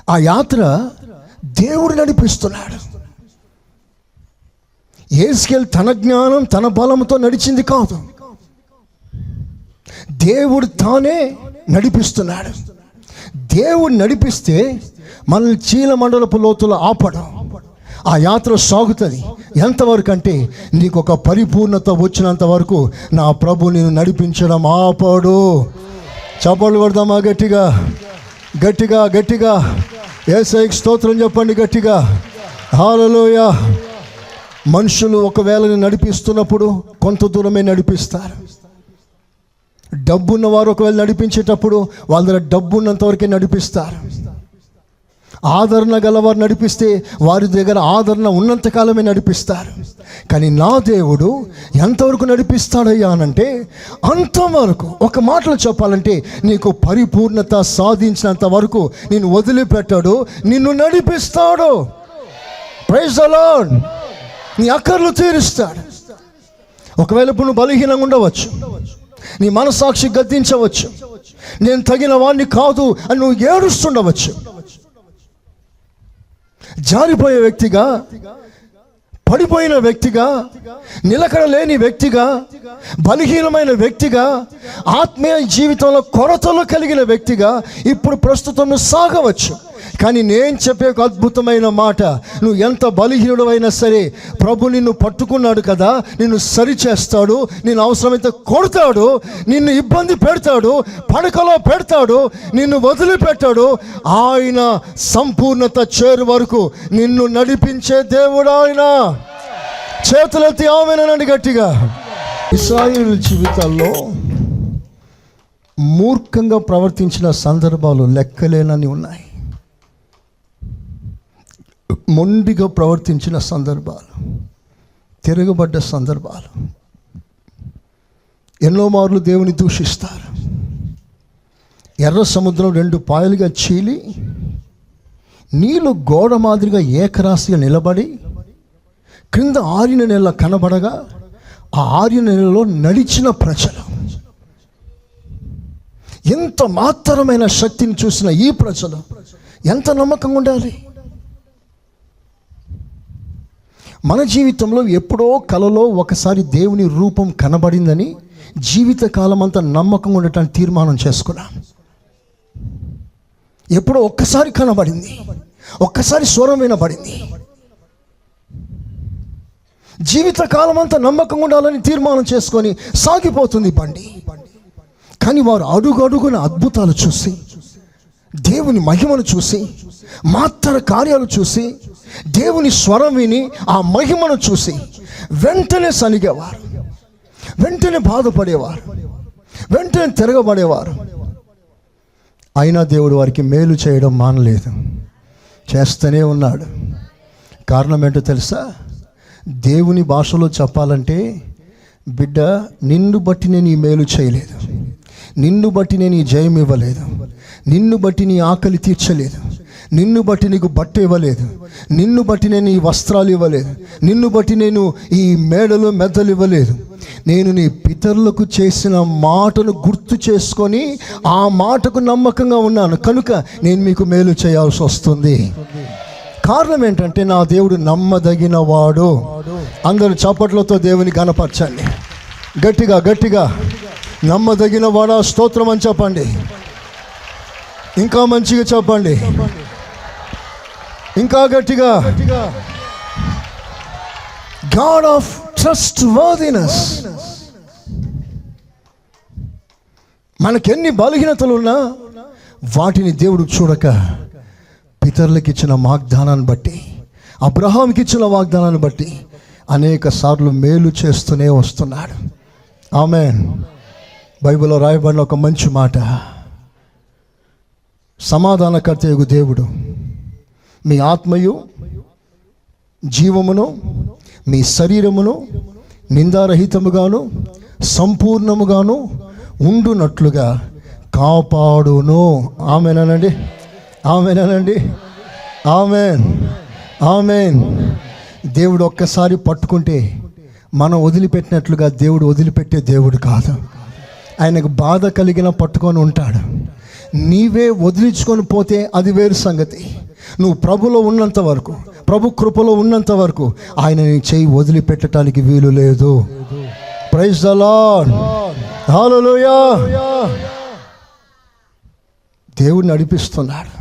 ఆ యాత్ర దేవుడు నడిపిస్తున్నాడు. యేస్కేల్ తన జ్ఞానం తన బలంతో నడిచింది కాదు, దేవుడు తానే నడిపిస్తున్నాడు. దేవుడు నడిపిస్తే మనల్ని చీలమండలపు లోతులో ఆపడం. ఆ యాత్ర సాగుతుంది ఎంతవరకు అంటే నీకు ఒక పరిపూర్ణత వచ్చినంత వరకు నా ప్రభు నేను నడిపించడం ఆపడు. చప్పట్లు కొడదామా గట్టిగా గట్టిగా గట్టిగా? యేసయ్యకి స్తోత్రం చెప్పండి గట్టిగా. హల్లెలూయా. మనుషులు ఒకవేళ నడిపిస్తున్నప్పుడు కొంత దూరమే నడిపిస్తారు. డబ్బున్న వారు ఒకవేళ నడిపించేటప్పుడు వాళ్ళ దగ్గర డబ్బు ఉన్నంత వరకే నడిపిస్తారు. ఆదరణ గలవారు నడిపిస్తే వారి దగ్గర ఆదరణ ఉన్నంతకాలమే నడిపిస్తారు. కానీ నా దేవుడు ఎంతవరకు నడిపిస్తాడయ్యా అనంటే అంతవరకు. ఒక మాటలో చెప్పాలంటే నీకు పరిపూర్ణత సాధించినంత వరకు నిన్ను వదిలిపెట్టాడు, నిన్ను నడిపిస్తాడు. Praise the lord. నీ అక్కర్లు తీరుస్తాడు. ఒకవేళ ఇప్పుడు నువ్వు బలహీనంగా ఉండవచ్చు, నీ మనసాక్షి గద్దించవచ్చు, నేను తగిన వాడిని కాదు అని నువ్వు ఏడుస్తుండవచ్చు. జారిపోయే వ్యక్తిగా, పడిపోయిన వ్యక్తిగా, నిలకడ లేని వ్యక్తిగా, బలహీనమైన వ్యక్తిగా, ఆత్మీయ జీవితంలో కొరతలు కలిగిన వ్యక్తిగా ఇప్పుడు ప్రస్తుతం సాగవచ్చు. కానీ నేను చెప్పే ఒక అద్భుతమైన మాట, నువ్వు ఎంత బలహీనుడు అయినా సరే ప్రభు నిన్ను పట్టుకున్నాడు కదా, నిన్ను సరిచేస్తాడు, నిన్ను అవసరమైతే కొడతాడు, నిన్ను ఇబ్బంది పెడతాడు, పడకలో పెడతాడు, నిన్ను వదిలిపెట్టాడు. ఆయన సంపూర్ణత చేరు వరకు నిన్ను నడిపించే దేవుడు ఆయన. చేతులెత్తి ఆమేననండి గట్టిగా. ఇశ్రాయేలు జీవితాల్లో మూర్ఖంగా ప్రవర్తించిన సందర్భాలు లెక్కలేనని ఉన్నాయి. మొండిగా ప్రవర్తించిన సందర్భాలు, తిరగబడ్డ సందర్భాలు, ఎన్నో మార్లు దేవుని దూషిస్తారు. ఎర్ర సముద్రం 2 పాయలుగా చీలి నీళ్ళు గోడ మాదిరిగా ఏకరాశిగా నిలబడి క్రింద ఆరిన నెల కనబడగా ఆ ఆరిన నెలలో నడిచిన ప్రజలు. ఎంత మాత్రమైన శక్తిని చూసిన ఈ ప్రజలు ఎంత నమ్మకంగా ఉండాలి. మన జీవితంలో ఎప్పుడో కలలో ఒకసారి దేవుని రూపం కనబడిందని జీవితకాలం అంతా నమ్మకంగా ఉండటానికి తీర్మానం చేసుకున్నాం. ఎప్పుడో ఒక్కసారి కనబడింది, ఒక్కసారి స్వరం వినబడింది, జీవితకాలం అంతా నమ్మకంగా ఉండాలని తీర్మానం చేసుకొని సాగిపోతుంది బండి. కానీ వారు అడుగు అడుగున అద్భుతాలు చూసి, దేవుని మహిమను చూసి, మాత్ర కార్యాలు చూసి, దేవుని స్వరం విని ఆ మహిమను చూసి వెంటనే సనిగేవారు, వెంటనే బాధపడేవారు, వెంటనే తిరగబడేవారు. అయినా దేవుడు వారికి మేలు చేయడం మానలేదు, చేస్తూనే ఉన్నాడు. కారణం ఏంటో తెలుసా? దేవుని భాషలో చెప్పాలంటే, బిడ్డ నిన్ను బట్టి నేను ఈ మేలు చేయలేదు, నిన్ను బట్టి నేను ఈ జయం ఇవ్వలేదు, నిన్ను బట్టి నీ ఆకలి తీర్చలేదు, నిన్ను బట్టి నీకు బట్ట ఇవ్వలేదు, నిన్ను బట్టి నేను ఈ వస్త్రాలు ఇవ్వలేదు, నిన్ను బట్టి నేను ఈ మేడలు మెద్దలు ఇవ్వలేదు. నేను నీ పితరులకు చేసిన మాటను గుర్తు చేసుకొని ఆ మాటకు నమ్మకంగా ఉన్నాను కనుక నేను మీకు మేలు చేయాల్సి వస్తుంది. కారణం ఏంటంటే నా దేవుడు నమ్మదగిన వాడు. అందరూ చప్పట్లతో దేవుని గణపరచండి గట్టిగా గట్టిగా. నమ్మదగిన వాడా స్తోత్రం అని చెప్పండి. ఇంకా మంచిగా చెప్పండి, ఇంకా గట్టిగా. God of ట్రస్ట్వర్దినెస్. మనకెన్ని బలహీనతలు ఉన్నా వాటిని దేవుడు చూడక పితరులకు ఇచ్చిన వాగ్దానాన్ని బట్టి, అబ్రహాంకి ఇచ్చిన వాగ్దానాన్ని బట్టి అనేక సార్లు మేలు చేస్తూనే వస్తున్నాడు. ఆమేన్. బైబిల్లో రాయబడిన ఒక మంచి మాట, సమాధానకర్తయగు దేవుడు మీ ఆత్మయు జీవమును మీ శరీరమును నిందారహితముగాను సంపూర్ణముగాను ఉండునట్లుగా కాపాడును. ఆమేనండి, ఆమేనండి, ఆమేన్, ఆమేన్. దేవుడు ఒక్కసారి పట్టుకుంటే మనం వదిలిపెట్టినట్లుగా దేవుడు వదిలిపెట్టే దేవుడు కాదు. ఆయనకు బాధ కలిగిన పట్టుకొని ఉంటాడు, నీవే వదిలించుకొని పోతే అది వేరు సంగతి. నువ్వు ప్రభులో ఉన్నంత వరకు, ప్రభు కృపలో ఉన్నంత వరకు ఆయన నీ చేయి వదిలిపెట్టడానికి వీలు లేదు. ప్రైజ్ ద లార్డ్, హల్లెలూయా. దేవుడు నడిపిస్తున్నాడు.